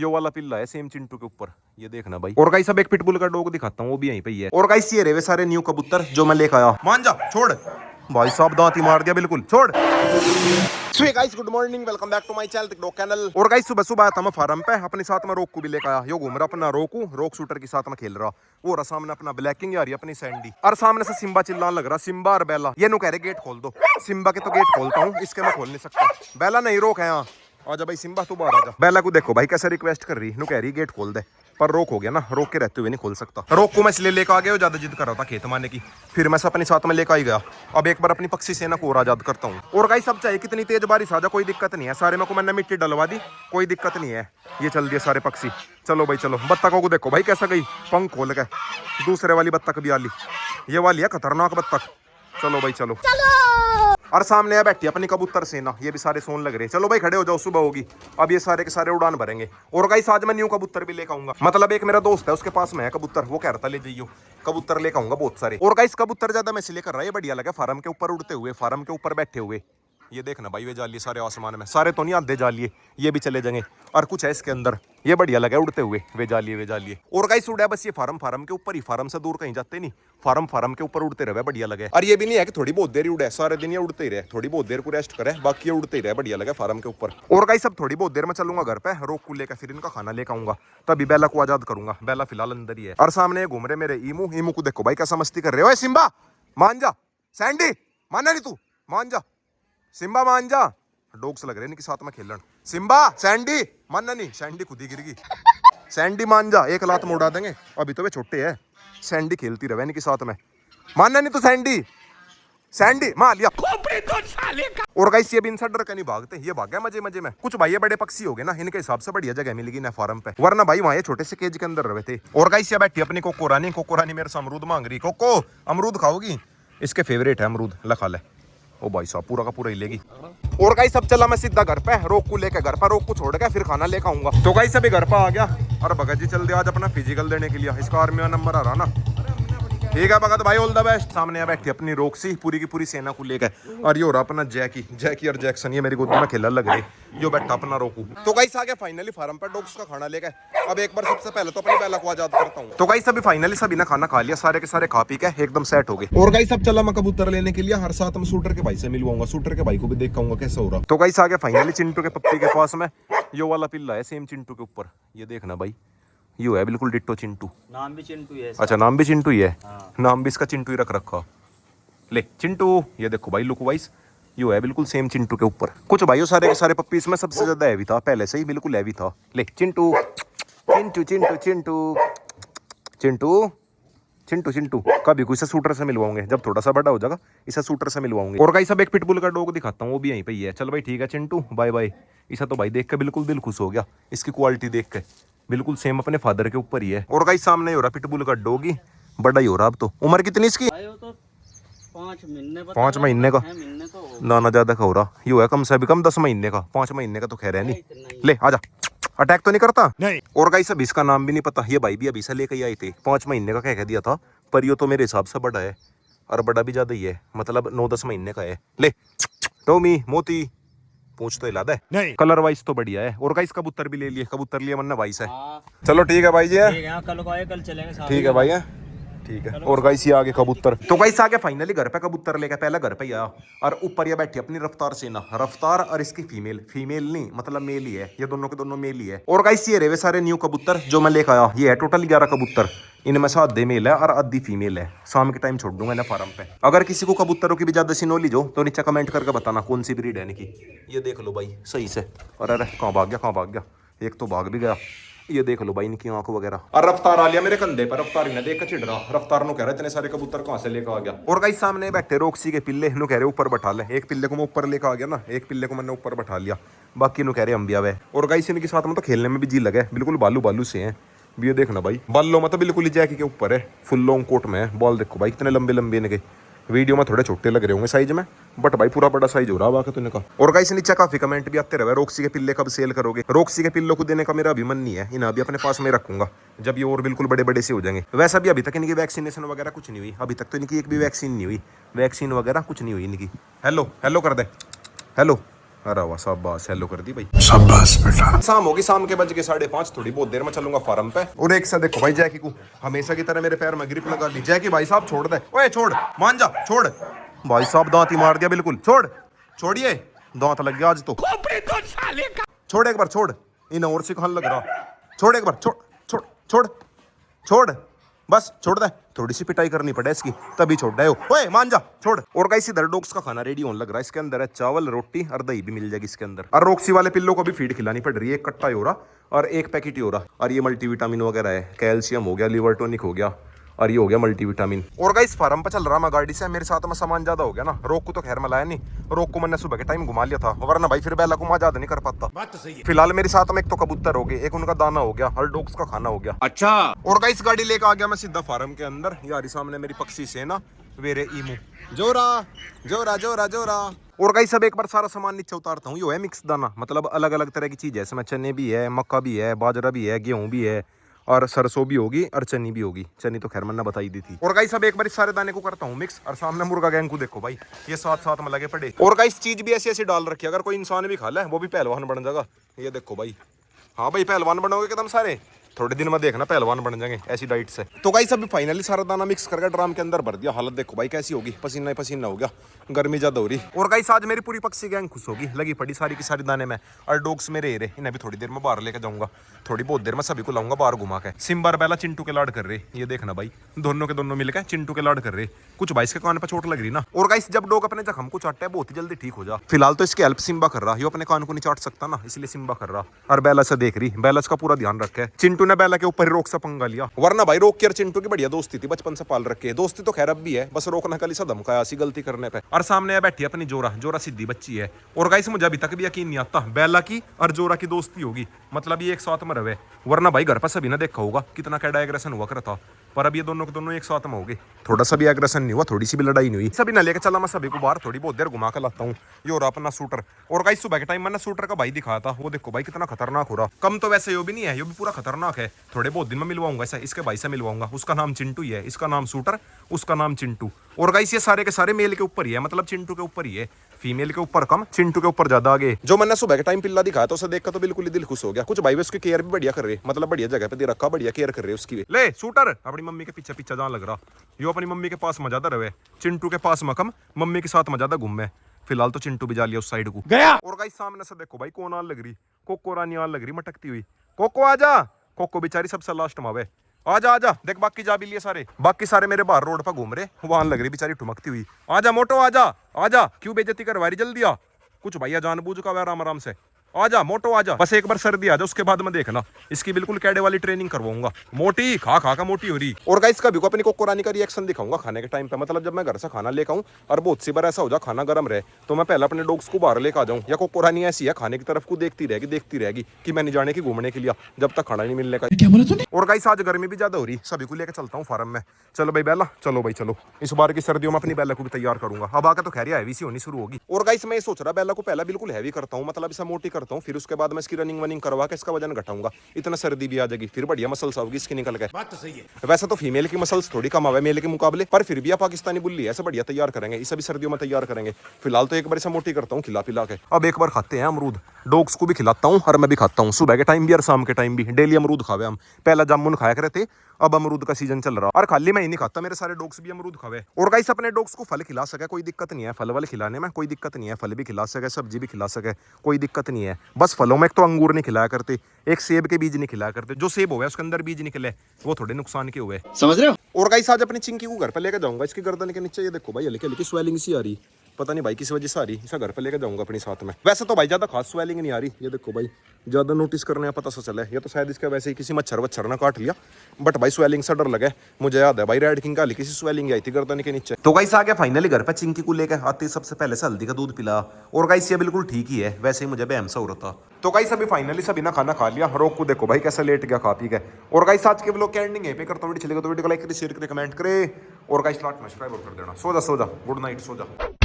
यो वाला पिल्ला है सेम चिंटू के ऊपर, ये देखना भाई। और गाइस अब एक पिटबुल का डॉग दिखाता हूँ, वो भी यहीं पे ही है। और गाइस ये रहे सारे न्यू कबूतर जो मैं लेकर आया। मान जा, छोड़ भाई साहब, दांत ही मार दिया बिल्कुल, छोड़। So guys good morning, welcome back to my channel. और गाइस सुबह सुबह आया था मैं फार्म पे, अपने साथ में रोकू भी लेकर आया। यो घूम रहा अपना रोकू, रॉक शूटर के साथ में खेल रहा। वो रहा सामने अपना ब्लैकिंग आ रही है अपनी सैंडी, और सामने से सिम्बा चिल्लाने लग रहा, सिम्बा और बेला। ये नु कह रहे गेट खोल दो। सिम्बा के तो गेट खोलता हूँ, इसके मैं खोल नहीं सकता। बेला नहीं रोक है यहाँ, आजा भाई सिम्बा तू बाहर आजा। बेला को देखो भाई कैसे रिक्वेस्ट कर रही, नु कह रही गेट खोल दे, पर रोक हो गया ना, रोक के रहते हुए नहीं खोल सकता। रोक को मैं इसलिए लेकर आ गया, ज्यादा जिद कर रहा था खेत मारने की, फिर मैं अपने साथ में लेकर ही गया। अब एक बार अपनी पक्षी सेना को और आजाद करता हूँ। और गाइस सब चाहे कितनी तेज बारिश आ जा, कोई दिक्कत नहीं है, सारे में को मैंने मिट्टी डलवा दी, कोई दिक्कत नहीं है। ये चल दिए सारे पक्षी। चलो भाई चलो, बत्तखों को देखो भाई कैसा गई पंख खोल के। दूसरे वाली बत्तख भी आ ली, ये वाली है खतरनाक बत्तख। चलो भाई चलो। और सामने है बैठी अपनी कबूतर सेना, ये भी सारे सोन लग रहे। चलो भाई खड़े हो जाओ, सुबह होगी, अब ये सारे के सारे उड़ान भरेंगे। और गाइस आज मैं न्यू कबूतर भी लेकर आऊंगा, मतलब एक मेरा दोस्त है उसके पास में है कबूतर, वो कह रहा था ले जाइयो कबूतर लेकर आऊंगा बहुत सारे। और गाइस कबूतर ज्यादा मैं इसलिए कर रहा है, ये बढ़िया लगा फार्म के ऊपर उड़ते हुए, फार्म के ऊपर बैठे हुए। ये देखना भाई वे जालिए सारे आसमान में, सारे तो नहीं आधे जालिए, ये भी चले जाएंगे। और कुछ है इसके अंदर, ये बढ़िया लगा उड़ते हुए, वे जालिए। और गाइस उड़ा बस ये फार्म के ऊपर ही, फार्म से दूर कहीं जाते नहीं, फार्म के ऊपर उड़ते रहे, बढ़िया लगे। और ये भी नहीं है कि थोड़ी बहुत देर ही उड़े, सारे दिन ये उड़ते ही रहे, थोड़ी बहुत देर को रेस्ट करे, बाकी ये उड़ते ही रहे, बढ़िया लगा फार्म के ऊपर। और गाइस अब थोड़ी बहुत देर में चलूंगा घर पे, रोक को लेकर फिर इनका खाना लेकर आऊंगा, तभी बेला को आजाद करूंगा। बेला फिलहाल अंदर ही है। और सामने घूम रहे मेरे ईमू को देखो भाई कैसा मस्ती कर रहे हो। सिम्बा मान जा, सैंडी माना नहीं तू, मान जा सिम्बा मान जा। डॉग्स लग रहे हैं इनके साथ में खेलन। सिम्बा सैंडी मानना नहीं, सैंडी खुद ही गिर गई। सैंडी मान जा, एक लात में उड़ा देंगे, अभी तो वे छोटे हैं। सैंडी खेलती रहे इनके साथ में, मानना नहीं तो सैंडी मार लिया। और गाइस ये भी इनसे डर के नहीं भागते, ये भाग गया मजे में। कुछ भाई ये बड़े पक्षी हो गए ना, इनके हिसाब से बढ़िया जगह मिलेगी ना फार्म पे, वरना भाई वहाँ ये छोटे से केज के अंदर रहे थे। और गाइस ये बैठी अपनी कोको रानी मेरे से अमरूद मांग रही। कोको अमरूद खाओगी? इसके फेवरेट है अमरूद, लखा ले। ओ भाई साहब पूरा का पूरा ही लेगी। और गाइस सब चला मैं सीधा घर पे, रोक को लेकर घर पर, रोक को छोड़ के फिर खाना लेकर आऊंगा। तो गाइस अभी घर पर आ गया, और भगत जी चल दिया आज अपना फिजिकल देने के लिए, इसका आर्मी में नंबर आ रहा ना। ठीक है भगत भाई, ऑल द बेस्ट। सामने बैठी अपनी रोक्सी पूरी की पूरी सेना को लेकर, और ये हो रहा अपना जैकी और जैक्सन, ये मेरी गोदी में खेलने लग रही, जो बैठा अपना रोकू। तो गाइस आ गया फाइनली फार्म पर डॉग्स का खाना लेकर। अब एक बार सबसे पहले तो अपनी बेला को आजाद करता हूँ। तो गाइस अभी फाइनली सभी ने खाना खा लिया, सारे के सारे खा पी के एकदम सेट हो गए। और गाइस अब चला मैं कबूतर लेने के लिए, हर साथ में शूटर के भाई से मिलवाऊंगा, शूटर के भाई को भी देख पाऊंगा कैसा हो रहा। तो गाइस आ गया फाइनली चिंटू के पप्पी के पास में, यो वाला पिल्ला है सेम चिंटू के ऊपर, ये देखना भाई, यू है बिल्कुल डिट्टो चिंटू। नाम भी चिंटू है। अच्छा नाम भी चिंटू ही है। हाँ। नाम भी इसका चिंटू ही रख रखा। ले चिंटू, ये देखो भाई लुक वाइज यू है बिल्कुल सेम चिंटू के ऊपर। कुछ भाइयों सारे के सारे पप्पीज में सबसे ज्यादा हैवी था, पहले से ही बिल्कुल हैवी था। ले चिंटू चिंटू चिंटू चिंटू चिंटू चिंटू चिंटू कभी कोई शूटर से मिलवाऊंगे, जब थोड़ा सा बड़ा हो जाएगा इसे शूटर से मिलवाऊंगे। और गाइस सब एक पिटबुल का डॉग दिखाता हूँ, वो भी यहीं पे ही है। चल भाई ठीक है चिंटू, बाय बाय। इसे तो भाई देख के बिल्कुल दिल खुश हो गया, इसकी क्वालिटी देख के बिल्कुल सेम अपने फादर के ऊपर ही है। और गाइस सामने हो रहा पिटबुल का डॉगी, बड़ा ही हो रहा अब तो। उम्र कितनी इसकी? तो 5 महीने का। 5 महीने का? तो ना ज्यादा का हो रहा, यू है कम से कम 10 महीने का, 5 महीने का तो खैर है नहीं। ले आजा, अटैक तो नहीं करता नहीं। और गाइस अभी इसका नाम भी नहीं पता, ये भाई भी अभी से लेकर ही आए थे। 5 महीने का कह दिया था, पर ये तो मेरे हिसाब से बड़ा है, और बड़ा भी ज्यादा ही है, मतलब 9-10 महीने का है। ले टोमी मोती पूछ तो हिला दे नहीं, कलर वाइज तो बढ़िया है। और गाइस कबूतर भी ले लिए, कबूतर लिए मन्ना भाई से। चलो ठीक है भाई जी, कल को आए, कल चलेंगे साथ। ठीक है भाई है, ठीक है। और गाइस ये आगे कबूतर। तो गाइस आगे फाइनली घर पे कबूतर लेकर, पहले घर पे ही आया, और ऊपर ये बैठी अपनी रफ्तार सेना। रफ्तार और इसकी फीमेल नहीं मतलब मेल ही है, ये दोनों के दोनों मेल ही है। और गाइस ये रहे सारे न्यू कबूतर जो मैं लेकर आया, ये है टोटल 11 कबूतर, इनमें से आधे मेल है और आधी फीमेल है। शाम के टाइम छोड़ दूंगा ना फार्म पे। अगर किसी को कबूतरों की भी ज्यादा सी नॉलेज हो तो नीचे कमेंट करके बताना कौन सी ब्रीड है इनकी। ये देख लो भाई सही से, और अरे कहाँ भाग गया, एक तो भाग भी गया। ये देख लो भाई इनकी आंख वगैरह। और रफ्तार आ लिया मेरे कंधे पर, रफ्तार ने देख के चिढ़ रहा, रफ्तार नु कह रहा इतने सारे कबूतर कहां से लेकर आ गया। और गाइस सामने बैठे रोक्सी के पिल्ले, नु कह रहे ऊपर बैठा ले। एक पिल्ले को मैं ऊपर लेकर आ गया ना, एक पिल्ले को मैंने ऊपर बैठा लिया, बाकी नु कह रहे हम भी आवे। और गाइस इनके साथ में तो खेलने में भी जी लगे, बिल्कुल बालू से हैं। ये देखना भाई, बालों में तो बिल्कुल ही जैकी के ऊपर है, फुल लॉन्ग कोट में है। बॉल देखो भाई कितने लंबे इनके, वीडियो में थोड़े छोटे लग रहे होंगे साइज में, बट भाई पूरा बड़ा साइज हो रहा है तो इनका। और गाइस नीचे काफी कमेंट भी आते रहे, रोक्सी के पिल्ले कब सेल करोगे। रोक्सी के पिल्लों को देने का मेरा अभी मन नहीं है, इन्हें अभी अपने पास में रखूंगा जब ये और बिल्कुल बड़े से हो जाएंगे। वैसे भी अभी तक इनकी वैक्सीनेशन वगैरह कुछ नहीं हुई, अभी तक तो इनकी एक भी वैक्सीन नहीं हुई, वैक्सीन वगैरह कुछ नहीं हुई इनकी। हेलो कर दे, हेलो अरे वाह शाबाश, हेलो कर दी भाई। शाबाश बेटा। शाम होगी, शाम के बज के 5:30, थोड़ी बहुत देर में चलूंगा फार्म पे। और एक से देखो भाई जैकी को हमेशा की तरह मेरे पैर में ग्रिप लगा दी। जैकी भाई साहब छोड़ दे, ओए छोड़, मान जा, छोड़ भाई साहब, दांत ही मार दिया बिल्कुल। छोड़, छोड़िए, दांत लग गया आज तो। छोड़ एक बार, छोड़, इन और सिखाने लग रहा। छोड़ एक बार, छोड़ छोड़ छोड़ छोड़, बस छोड़ दे। थोड़ी सी पिटाई करनी पड़े इसकी तभी छोड़ दे। ओए मान जा, छोड़। और गाइस इधर डॉग्स का खाना रेडी होने लग रहा है। इसके अंदर है चावल, रोटी और दही भी मिल जाएगी इसके अंदर। और रॉक्सी वाले पिल्लों को भी फीड खिलानी पड़ रही है। एक कट्टा ही हो रहा और एक पैकेट ही हो रहा। और ये मल्टीविटामिन वगैरह है, कैल्शियम हो गया, लिवर टॉनिक हो गया और ये हो गया मल्टीविटामिन। और गाइस फार्म पे चल रहा मैं गाड़ी से, मेरे साथ में सामान ज्यादा हो गया ना। रोक को तो खैर मैं लाया नहीं, रोक को मैंने सुबह के टाइम घुमा लिया था, वरना भाई फिर बेला को मैं ज्यादा नहीं कर पाता। बात तो सही है। फिलहाल मेरे साथ में एक तो कबूतर हो गए, एक उनका दाना हो गया और डॉग्स का खाना हो गया। अच्छा। और गाइस गाड़ी लेकर आ गया मैं सीधा फार्म के अंदर। यार सामने मेरी पक्षी सेना, वेरे ईमू, जोरा जोरा जोरा जोरा। और गाइस सब एक बार सारा सामान नीचे उतारता हूँ। ये है मिक्स दाना, मतलब अलग अलग तरह की चीज है इसमें। चने भी है, मक्का भी है, बाजरा भी है, गेहूं भी है और सरसों भी होगी और चनी भी होगी। चनी तो खैर मैंने बताई दी थी। और गाइस अब एक बार इस सारे दाने को करता हूँ मिक्स। और सामने मुर्गा गैंग को देखो भाई, ये साथ साथ में लगे पड़े। और गाइस चीज भी ऐसी ऐसी डाल रखी है, अगर कोई इंसान भी खा ले वो भी पहलवान बन जाएगा। ये देखो भाई, हाँ भाई पहलवान बनोगे एकदम सारे, थोड़े दिन में देखना पहलवान बन जाएंगे ऐसी डाइट से। तो गाइस अभी फाइनली सारा दाना मिक्स करके ड्राम के अंदर भर दिया। हालत देखो भाई कैसी होगी, पसीना ही पसीना हो गया, गर्मी ज्यादा हो रही। और गाइस आज मेरी पूरी पक्षी गैंग खुश होगी, लगी पड़ी सारी की सारी दाने में। और डॉग्स मेरे रे, इन्हें भी थोड़ी देर में बाहर लेके जाऊंगा। थोड़ी बहुत देर में सभी को लाऊंगा बाहर घुमा के। सिम्बा और बेला चिंटू के लाड कर रहे, ये देखना भाई, दोनों के दोनों मिलकर चिंटू के लाड कर रहे। कुछ भाई इसके कान पे चोट लग रही ना। और गाइस जब डॉग अपने जख्म को चाटता है बहुत ही जल्दी ठीक हो जा। फिलहाल तो इसकी हेल्प सिम्बा कर रहा, ये अपने कान को नहीं चाट सकता ना, इसलिए सिम्बा कर रहा। और बेला से देख रही, बेला का पूरा ध्यान रखे। चिंटू ने बेला के ऊपर रोक से पंगा लिया, वरना भाई रोक के और चिंटू की बढ़िया दोस्ती थी, बचपन से पाल रखे। दोस्ती तो खैर अब भी है, बस रोकना कल सा धमकाया सी गलती करने पे। और सामने बैठी अपनी जोरा, जोरा सीधी बच्ची है। और गाइस मुझे अभी तक भी यकीन नहीं आता बेला की और जोरा की दोस्ती होगी, मतलब ये एक साथ में रहे। वरना भाई घर पर सभी ने देखा होगा कितना कैडा एग्रेशन हुआ करता, पर अब ये दोनों के दोनों एक साथ में हो गए। थोड़ा सा भी एग्रेशन नहीं हुआ, थोड़ी सी भी लड़ाई नहीं हुई। सभी ना लेकर चला मैं सभी को बाहर, थोड़ी बहुत देर घुमा कर लाता हूँ। ये हो रहा अपना शूटर। और गाइस सुबह के टाइम मैंने शूटर का भाई दिखाया था, वो देखो भाई कितना खतरनाक हो रहा। कम तो वैसे ये भी नहीं है, ये भी पूरा खतरनाक है। थोड़े बहुत दिन में मिलवाऊंगा ऐसा, इसके भाई से मिलवाऊंगा। उसका नाम चिंटू ही है, इसका नाम शूटर, उसका नाम चिंटू। और गाइस ये सारे के सारे मेल के ऊपर ही है, मतलब चिंटू के ऊपर ही है। फीमेल के ऊपर कम, चिंटू के ऊपर ज्यादा आगे। जो मैंने सुबह के टाइम पिल्ला दिखाया था उसे देखकर तो बिल्कुल ही दिल खुश हो गया। कुछ भाई उसकी केयर भी बढ़िया कर रहे, मतलब बढ़िया जगह पे दे रखा, बढ़िया केयर कर रहे उसकी भी। ले शूटर अपनी मम्मी के पीछे पीछे जान लग रहा, यो अपनी मम्मी के पास मजा रहे। चिंटू के पास मकम, मम्मी के साथ मजा घूमे। फिलहाल तो चिंटू भी जा लिया उस साइड को गया। और गाइस सामने से देखो भाई कौन आन लग रही, कोको रानी आन लग रही मटकती हुई। कोको आजा, कोको बेचारी सबसे लास्ट में आवे। आजा आजा, देख बाकी जा भी लिए सारे, बाकी सारे मेरे बाहर रोड पर घूम रहे, वहां लग रही बेचारी ठुमकती हुई। आजा मोटो आजा, आजा क्यों बेइज्जती करवारी, जल्दी आ। कुछ भैया जानबूझ का आराम आराम से आजा मोटो आजा, बस एक बार सर्दी आ जा, उसके बाद में देखना इसकी बिल्कुल कैडे वाली ट्रेनिंग करवाऊंगा। मोटी खा खा का मोटी हो रही। और गाइस कभी को अपनी कोको रानी का रिएक्शन दिखाऊंगा खाने के टाइम पे, मतलब जब मैं घर से खाना लेकर आऊं और बहुत सी बार ऐसा हो जा खाना गर्म रहे तो मैं पहले अपने डॉग्स को बाहर लेकर आ जाऊं। या कोको रानी ऐसी है खाने की तरफ को देखती रहेगी कि मैं नहीं जाने की घूमने के लिए जब तक खाना नहीं मिलने का। क्या बोला तूने? और गाइस आज गर्मी भी ज्यादा हो रही, सभी को लेकर चलता हूँ फार्म में। चलो भाई बेला, चलो भाई चलो। इस बार की सर्दियों में अपनी बेला को भी तैयार करूंगा। अब आकर तो खैर हैवी सी होनी शुरू होगी। और गाइस मैं सोच रहा बेला को पहला बिल्कुल हैवी करता हूँ, मतलब इसे मोटी करता हूँ, फिर उसके बाद इसकी रनिंग वनिंग करवा के इसका वजन घटाऊंगा। इतना सर्दी भी आ जाएगी, फिर बढ़िया मसल्स होगी इसकी निकल के। बात तो सही है। वैसे तो फीमेल की मसल्स थोड़ी कम आवे मेल के मुकाबले, पर फिर भी पाकिस्तानी बुल्ली ऐसे बढ़िया तैयार करेंगे, इसे भी सर्दियों में तैयार करेंगे। फिलहाल तो एक बार इसे मोटी करता हूँ खिला पिला के। अब एक बार खाते हैं अमरूद, डॉग्स को भी खिलाता हूँ और मैं भी खाता हूँ, सुबह के टाइम भी और शाम के टाइम भी डेली अमरूद खावे हम। पहला जामुन खाया करे थे, अब अमरूद का सीजन चल रहा। और खाली मैं ही नहीं खाता, मेरे सारे डॉग्स भी अमरूद खावे। और गाइस अपने डॉग्स को फल खिला सके कोई दिक्कत नहीं है, फल वाले खिलाने में कोई दिक्कत नहीं है, फल भी खिला सके, सब्जी भी खिला सके, कोई दिक्कत नहीं है। बस फलों में एक तो अंगूर नहीं खिलाया करते, एक सेब के बीज नहीं खिलाया करते। जो सेब हुआ उसके अंदर बीज निकले वो थोड़े नुकसान के हुए, समझ रहे हो। और गाइस आज अपनी चिंकी को घर पे लेकर जाऊंगा। इसकी गर्दन के नीचे ये देखो भाई हल्की हल्की स्वेलिंग सी आ रही, पता नहीं भाई किस वजह से आ रही। इसे घर पे लेकर जाऊंगा अपने साथ में। वैसे तो भाई ज्यादा खास स्वेलिंग नहीं आ रही, ये देखो भाई ज्यादा नोटिस करने का पता सा चला है, ये तो शायद इसका वैसे ही किसी मच्छर वच्छर ना काट लिया, बट भाई स्वेलिंग से डर लगे। मुझे याद है भाई रेड किंग का हल्की सी स्वेलिंग आई थी गर्दन के नीचे। तो गाइस आ गया फाइनली घर पे, चिंकी को लेकर आते सबसे पहले से हल्दी का दूध पिला। और गाइस ये बिल्कुल ठीक ही है, वैसे ही मुझे बेहम सा हो रहा था। तो गाइस अभी फाइनली सभी ना खाना खा लिया, रोक को देखो भाई कैसे लेट गया खा पी के। और गाइस आज के व्लॉग के एंडिंग है पे करता हूं, वीडियो चलेगा तो वीडियो को लाइक करें, शेयर करें, कमेंट करें और गाइस लाइक सब्सक्राइब कर देना। सो जा गुड नाइट, सो जा।